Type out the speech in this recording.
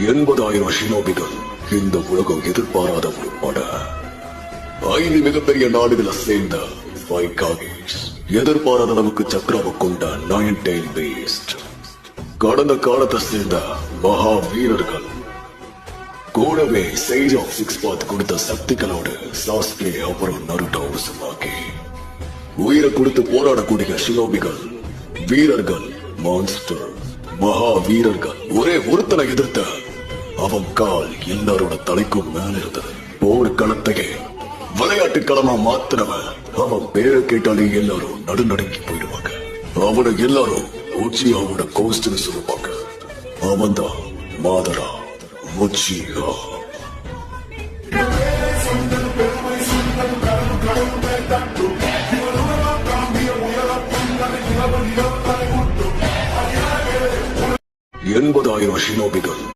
80,000 ஷினோபிகள். இந்த உலகம் எதிர்பாராத ஒரு பட. 5 மிகப்பெரிய நாடுகளை சேர்ந்த 5 காகேஸ். எதிர்பாராத அளவுக்கு சக்கராவை கொண்ட 9 tail beast. கடந்த காலத்தை சேர்ந்த மகா வீரர்கள். கூடவே சேஜ் ஆஃப் 6 பாத் கொடுத்த சக்திகளோடு சாஸ்கே அப்புறம் நருட்டோ உசுமாக்கி. உயிரை கொடுத்து போராடக்கூடிய ஷினோபிகள், வீரர்கள், மான்ஸ்டர், மகா வீரர்கள். ஒரே ஒருத்தனை எதிர்த்த அவன் கால் எல்லாரோட தலைக்கும் மேல இருந்தது. போர் களத்தையே விளையாட்டு களமா மாத்தினவன். அவன் பேரை கேட்டாலே எல்லாரும் நடுநடுங்கி போயிடுவாங்க. அவனை எல்லாரும் உச்சியாவோட கோஸ்ட்னு சொல்லுவாங்க. அவன் தான் மாதரா உச்சியா. $80,000 ஷினோபிகள்.